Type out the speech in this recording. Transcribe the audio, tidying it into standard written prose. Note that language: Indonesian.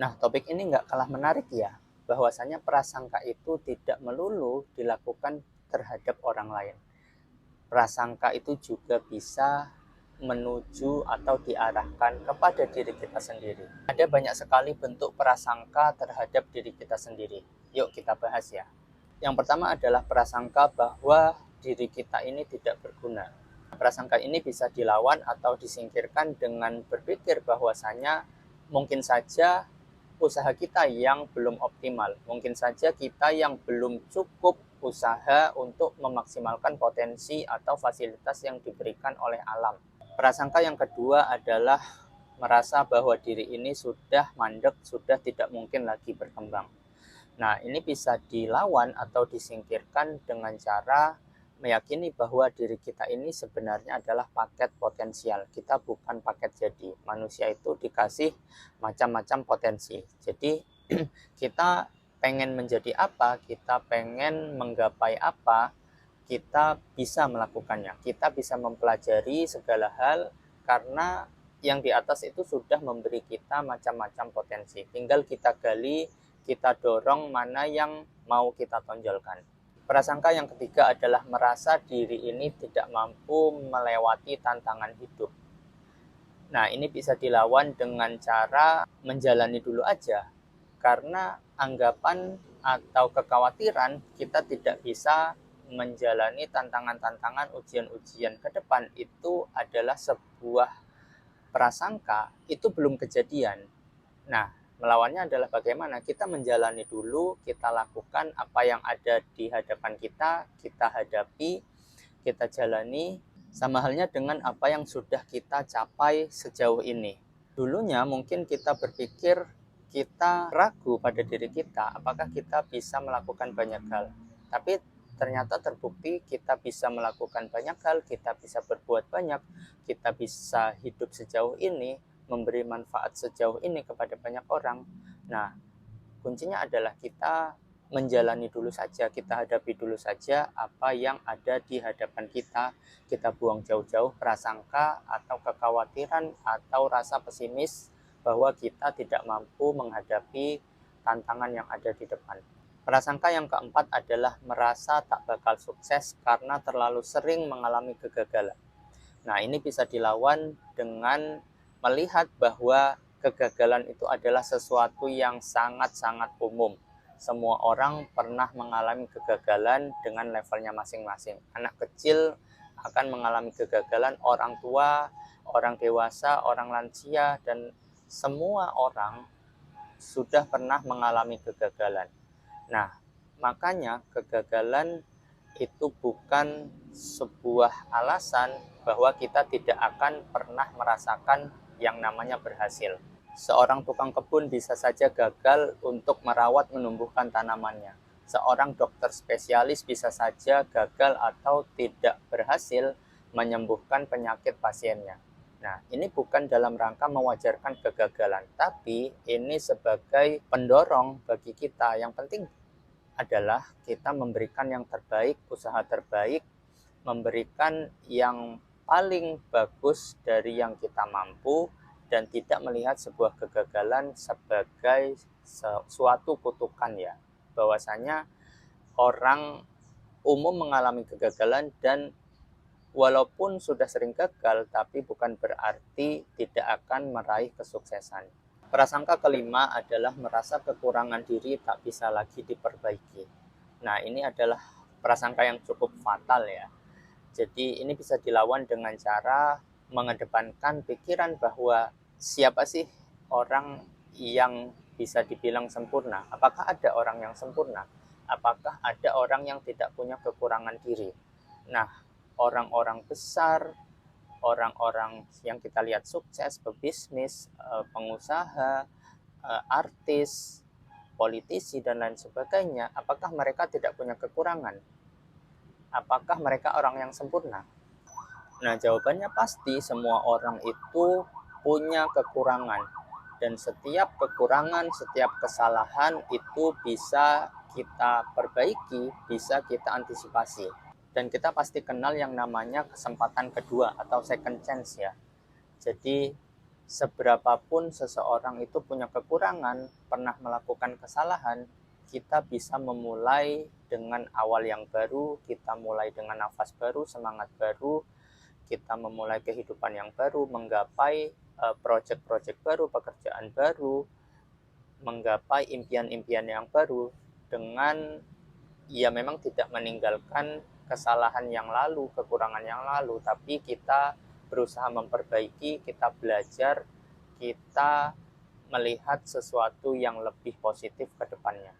Nah, topik ini nggak kalah menarik ya, bahwasanya prasangka itu tidak melulu dilakukan terhadap orang lain. Prasangka itu juga bisa menuju atau diarahkan kepada diri kita sendiri. Ada banyak sekali bentuk prasangka terhadap diri kita sendiri. Yuk kita bahas ya. Yang pertama adalah prasangka bahwa diri kita ini tidak berguna. Prasangka ini bisa dilawan atau disingkirkan dengan berpikir bahwasanya mungkin saja usaha kita yang belum optimal. Mungkin saja kita yang belum cukup usaha untuk memaksimalkan potensi atau fasilitas yang diberikan oleh alam. Prasangka yang kedua adalah merasa bahwa diri ini sudah mandek, sudah tidak mungkin lagi berkembang. Nah, ini bisa dilawan atau disingkirkan dengan cara meyakini bahwa diri kita ini sebenarnya adalah paket potensial. Kita bukan paket jadi. Manusia itu dikasih macam-macam potensi. Jadi, kita pengen menjadi apa, kita pengen menggapai apa, kita bisa melakukannya. Kita bisa mempelajari segala hal karena yang di atas itu sudah memberi kita macam-macam potensi. Tinggal kita gali, kita dorong mana yang mau kita tonjolkan. Prasangka yang ketiga adalah merasa diri ini tidak mampu melewati tantangan hidup. Nah, ini bisa dilawan dengan cara menjalani dulu aja. Karena anggapan atau kekhawatiran kita tidak bisa menjalani tantangan-tantangan ujian-ujian ke depan itu adalah sebuah prasangka, itu belum kejadian. Nah, melawannya adalah bagaimana kita menjalani dulu, kita lakukan apa yang ada di hadapan kita, kita hadapi, kita jalani, sama halnya dengan apa yang sudah kita capai sejauh ini. Dulunya mungkin kita berpikir, kita ragu pada diri kita, apakah kita bisa melakukan banyak hal. Tapi ternyata terbukti kita bisa melakukan banyak hal, kita bisa berbuat banyak, kita bisa hidup sejauh ini, memberi manfaat sejauh ini kepada banyak orang. Nah, kuncinya adalah kita menjalani dulu saja, kita hadapi dulu saja apa yang ada di hadapan kita. Kita buang jauh-jauh prasangka atau kekhawatiran atau rasa pesimis bahwa kita tidak mampu menghadapi tantangan yang ada di depan. Prasangka yang keempat adalah merasa tak bakal sukses karena terlalu sering mengalami kegagalan. Nah, ini bisa dilawan dengan melihat bahwa kegagalan itu adalah sesuatu yang sangat-sangat umum. Semua orang pernah mengalami kegagalan dengan levelnya masing-masing. Anak kecil akan mengalami kegagalan, orang tua, orang dewasa, orang lansia, dan semua orang sudah pernah mengalami kegagalan. Nah, makanya kegagalan itu bukan sebuah alasan bahwa kita tidak akan pernah merasakan yang namanya berhasil. Seorang tukang kebun bisa saja gagal untuk merawat menumbuhkan tanamannya. Seorang dokter spesialis bisa saja gagal atau tidak berhasil menyembuhkan penyakit pasiennya. Nah, ini bukan dalam rangka mewajarkan kegagalan, tapi ini sebagai pendorong bagi kita. Yang penting adalah kita memberikan yang terbaik, usaha terbaik, memberikan yang paling bagus dari yang kita mampu, dan tidak melihat sebuah kegagalan sebagai suatu kutukan ya. Bahwasanya orang umum mengalami kegagalan dan walaupun sudah sering gagal, tapi bukan berarti tidak akan meraih kesuksesan. Prasangka kelima adalah merasa kekurangan diri tak bisa lagi diperbaiki. Nah, ini adalah prasangka yang cukup fatal ya. Jadi ini bisa dilawan dengan cara mengedepankan pikiran bahwa siapa sih orang yang bisa dibilang sempurna? Apakah ada orang yang sempurna? Apakah ada orang yang tidak punya kekurangan diri? Nah, orang-orang besar, orang-orang yang kita lihat sukses, pebisnis, pengusaha, artis, politisi, dan lain sebagainya, apakah mereka tidak punya kekurangan? Apakah mereka orang yang sempurna? Nah, jawabannya pasti semua orang itu punya kekurangan. Dan setiap kekurangan, setiap kesalahan itu bisa kita perbaiki, bisa kita antisipasi. Dan kita pasti kenal yang namanya kesempatan kedua atau second chance ya. Jadi seberapapun seseorang itu punya kekurangan, pernah melakukan kesalahan, kita bisa memulai dengan awal yang baru, kita mulai dengan nafas baru, semangat baru, kita memulai kehidupan yang baru, menggapai proyek-proyek baru, pekerjaan baru, menggapai impian-impian yang baru dengan ya memang tidak meninggalkan kesalahan yang lalu, kekurangan yang lalu, tapi kita berusaha memperbaiki, kita belajar, kita melihat sesuatu yang lebih positif ke depannya.